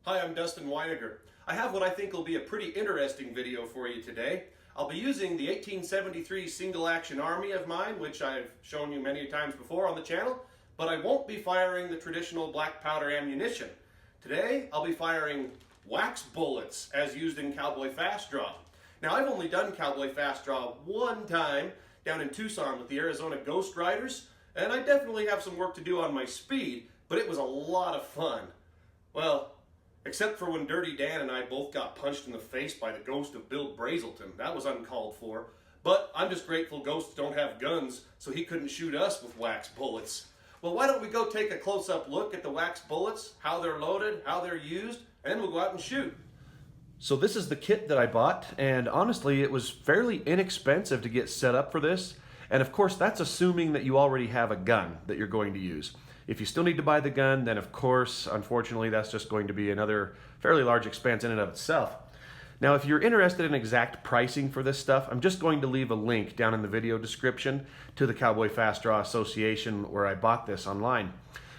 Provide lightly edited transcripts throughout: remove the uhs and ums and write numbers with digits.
Hi, I'm Dustin. I have what I think will be a pretty interesting video for you today. I'll be using the 1873 single action army of mine, which I've shown you many times before on the channel, but I won't be firing the traditional black powder ammunition. Today, I'll be firing wax bullets as used in cowboy fast draw. Now, I've only done cowboy fast draw one time down in Tucson with the Arizona Ghost Riders, and I definitely have some work to do on my speed, but it was a lot of fun. Well, except for when Dirty Dan and I both got punched in the face by the ghost of Bill Brazelton. That was uncalled for. But I'm just grateful ghosts don't have guns, so he couldn't shoot us with wax bullets. Well, why don't we go take a close-up look at the wax bullets, how they're loaded, how they're used, and then we'll go out and shoot. So this is the kit that I bought, and honestly it was fairly inexpensive to get set up for this. And of course that's assuming that you already have a gun that you're going to use. If you still need to buy the gun, then of course, unfortunately, that's just going to be another fairly large expense in and of itself. Now, if you're interested in exact pricing for this stuff, I'm just going to leave a link down in the video description to the Cowboy Fast Draw Association where I bought this online.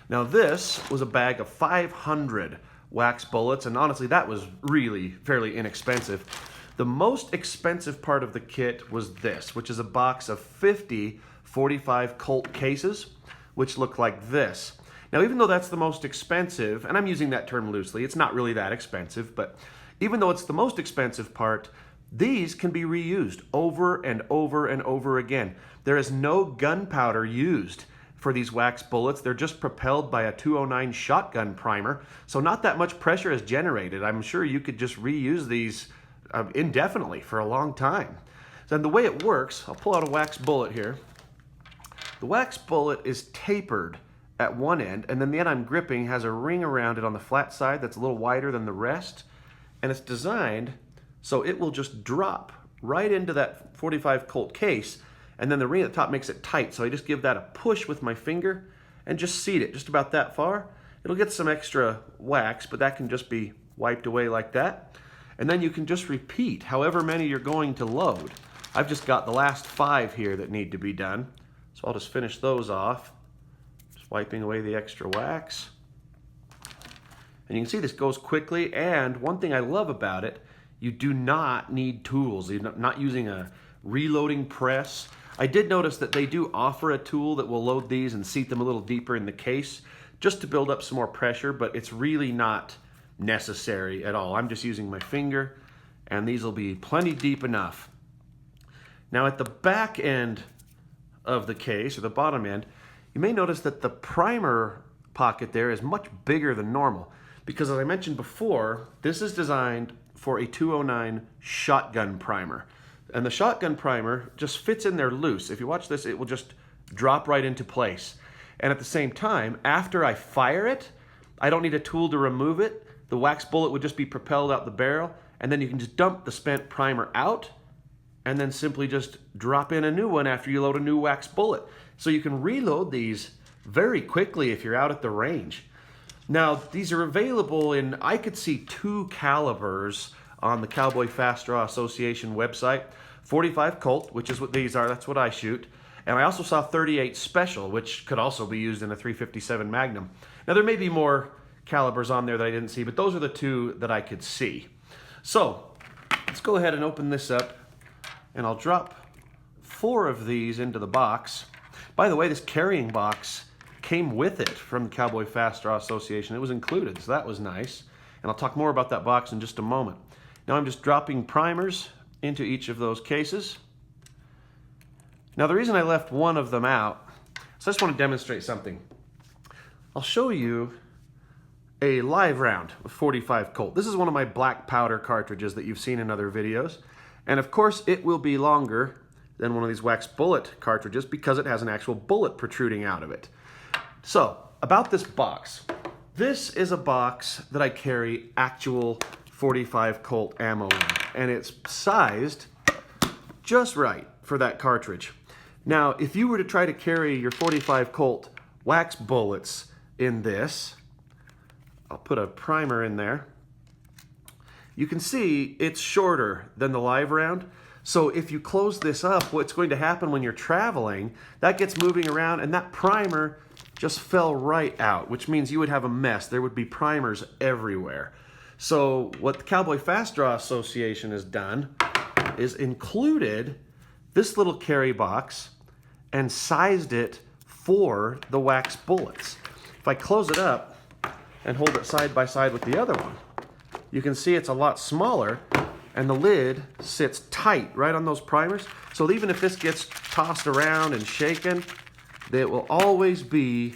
Now, this was a bag of 500 wax bullets, and honestly, that was really fairly inexpensive. The most expensive part of the kit was this, which is a box of 50 .45 Colt cases, which look like this. Now, even though that's the most expensive, and I'm using that term loosely, it's not really that expensive, but even though it's the most expensive part, these can be reused over and over and over again. There is no gunpowder used for these wax bullets. They're just propelled by a 209 shotgun primer, so not that much pressure is generated. I'm sure you could just reuse these indefinitely for a long time. So the way it works, I'll pull out a wax bullet here. The wax bullet is tapered at one end, and then the end I'm gripping has a ring around it on the flat side that's a little wider than the rest, and it's designed so it will just drop right into that 45 Colt case, and then the ring at the top makes it tight, so I just give that a push with my finger and just seat it just about that far. It'll get some extra wax, but that can just be wiped away like that, and then you can just repeat however many you're going to load. I've just got the last 5 here that need to be done. So I'll just finish those off, just wiping away the extra wax. And you can see this goes quickly, and one thing I love about it, you do not need tools. You're not using a reloading press. I did notice that they do offer a tool that will load these and seat them a little deeper in the case, just to build up some more pressure, but it's really not necessary at all. I'm just using my finger, and these will be plenty deep enough. Now at the back end of the case, or the bottom end, you may notice that the primer pocket there is much bigger than normal, because as I mentioned before, this is designed for a 209 shotgun primer, and the shotgun primer just fits in there loose. If you watch this, it will just drop right into place, and at the same time, after I fire it, I don't need a tool to remove it. The wax bullet would just be propelled out the barrel, and then you can just dump the spent primer out and then simply just drop in a new one after you load a new wax bullet. So you can reload these very quickly if you're out at the range. Now, these are available in, I could see 2 calibers on the Cowboy Fast Draw Association website. 45 Colt, which is what these are, that's what I shoot. And I also saw 38 Special, which could also be used in a 357 Magnum. Now, there may be more calibers on there that I didn't see, but those are the 2 that I could see. So, let's go ahead and open this up. And I'll drop 4 of these into the box. By the way, this carrying box came with it from the Cowboy Fast Draw Association. It was included, so that was nice. And I'll talk more about that box in just a moment. Now I'm just dropping primers into each of those cases. Now the reason I left one of them out, so I just want to demonstrate something. I'll show you a live round of 45 Colt. This is one of my black powder cartridges that you've seen in other videos. And of course, it will be longer than one of these wax bullet cartridges because it has an actual bullet protruding out of it. So, about this box. This is a box that I carry actual 45 Colt ammo in, and it's sized just right for that cartridge. Now, if you were to try to carry your 45 Colt wax bullets in this, I'll put a primer in there. You can see it's shorter than the live round. So if you close this up, what's going to happen when you're traveling, that gets moving around and that primer just fell right out, which means you would have a mess. There would be primers everywhere. So what the Cowboy Fast Draw Association has done is included this little carry box and sized it for the wax bullets. If I close it up and hold it side by side with the other one, you can see it's a lot smaller, and the lid sits tight right on those primers. So even if this gets tossed around and shaken, it will always be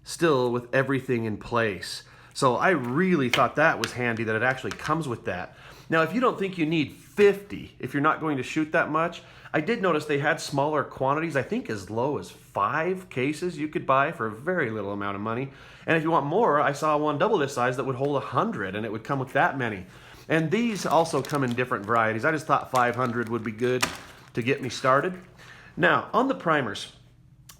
still with everything in place. So I really thought that was handy that it actually comes with that. Now, if you don't think you need 50, if you're not going to shoot that much, I did notice they had smaller quantities, I think as low as 5 cases you could buy for a very little amount of money. And if you want more, I saw one double this size that would hold 100, and it would come with that many. And these also come in different varieties. I just thought 500 would be good to get me started. Now, on the primers,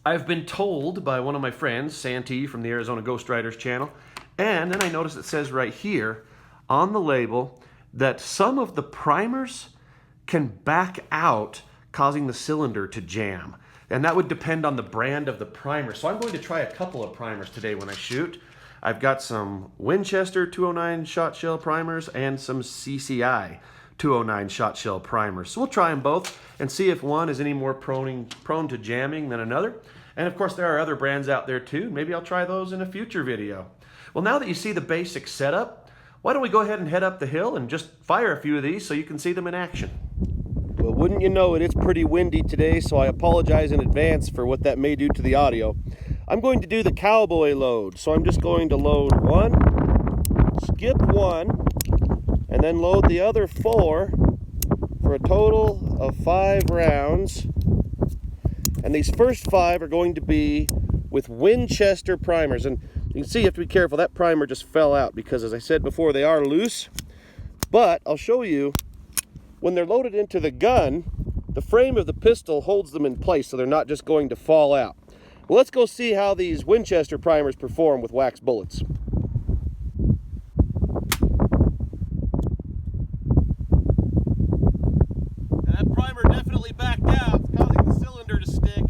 I've been told by one of my friends, Santee from the Arizona Ghost Riders channel, and then I noticed it says right here on the label that some of the primers can back out, causing the cylinder to jam. And that would depend on the brand of the primer. So I'm going to try a couple of primers today when I shoot. I've got some Winchester 209 shot shell primers and some CCI 209 shot shell primers. So we'll try them both and see if one is any more prone to jamming than another. And of course there are other brands out there too. Maybe I'll try those in a future video. Well, now that you see the basic setup, why don't we go ahead and head up the hill and just fire a few of these so you can see them in action. Well, wouldn't you know it, it's pretty windy today, so I apologize in advance for what that may do to the audio. I'm going to do the cowboy load, so I'm just going to load one, skip one, and then load the other 4 for a total of 5 rounds. And these first 5 are going to be with Winchester primers. And you can see you have to be careful, that primer just fell out because, as I said before, they are loose. But I'll show you, when they're loaded into the gun, the frame of the pistol holds them in place so they're not just going to fall out. Well, let's go see how these Winchester primers perform with wax bullets. That primer definitely backed out, causing the cylinder to stick.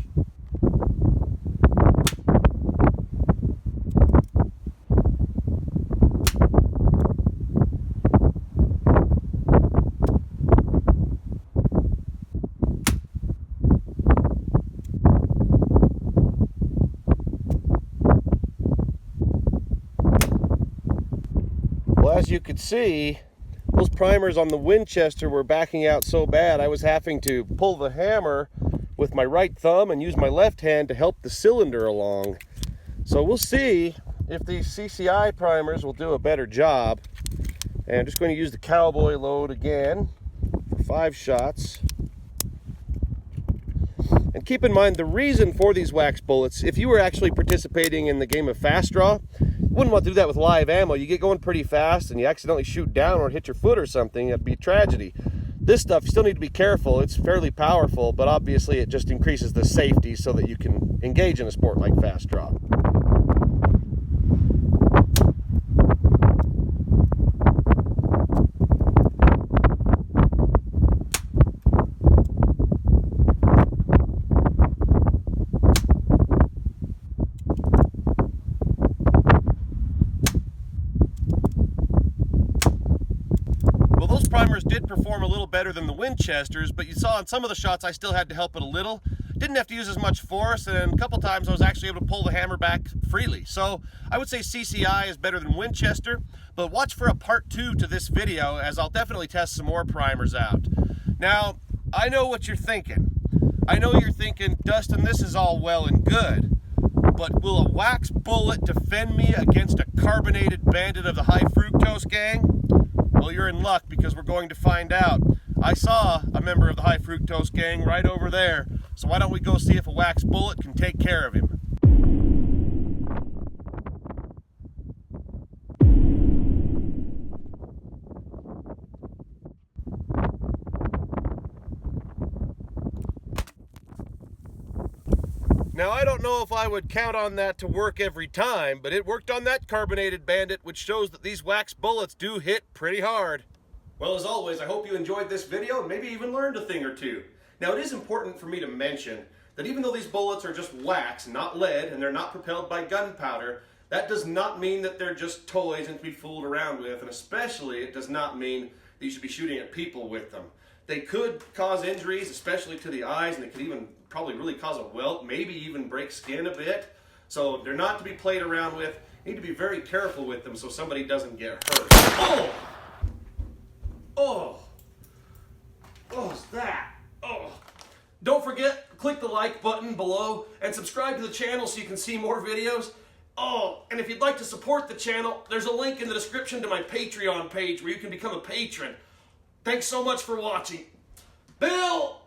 Well, as you could see, those primers on the Winchester were backing out so bad I was having to pull the hammer with my right thumb and use my left hand to help the cylinder along. So we'll see if these CCI primers will do a better job. And I'm just going to use the cowboy load again for 5 shots. And keep in mind the reason for these wax bullets, if you were actually participating in the game of Fast Draw, you wouldn't want to do that with live ammo. You get going pretty fast and you accidentally shoot down or hit your foot or something, it'd be a tragedy. This stuff, you still need to be careful. It's fairly powerful, but obviously it just increases the safety so that you can engage in a sport like Fast Draw. Primers did perform a little better than the Winchesters, but you saw in some of the shots I still had to help it a little. Didn't have to use as much force, and a couple times I was actually able to pull the hammer back freely. So I would say CCI is better than Winchester, but watch for a part 2 to this video, as I'll definitely test some more primers out. Now, I know what you're thinking. I know you're thinking, Dustin, this is all well and good, but will a wax bullet defend me against a carbonated bandit of the high fructose gang? Well, you're in luck, because we're going to find out. I saw a member of the high fructose gang right over there, so why don't we go see if a wax bullet can take care of him. Now, I don't know if I would count on that to work every time, but it worked on that carbonated bandit, which shows that these wax bullets do hit pretty hard. Well, as always, I hope you enjoyed this video and maybe even learned a thing or two. Now, it is important for me to mention that even though these bullets are just wax, not lead, and they're not propelled by gunpowder, That does not mean that they're just toys and to be fooled around with, and especially it does not mean that you should be shooting at people with them. They could cause injuries, especially to the eyes, and they could even probably really cause a welt, maybe even break skin a bit. So they're not to be played around with. You need to be very careful with them so somebody doesn't get hurt. Oh! Oh! What's that? Oh! Don't forget, click the like button below and subscribe to the channel so you can see more videos. Oh, and if you'd like to support the channel, there's a link in the description to my Patreon page where you can become a patron. Thanks so much for watching. Bill!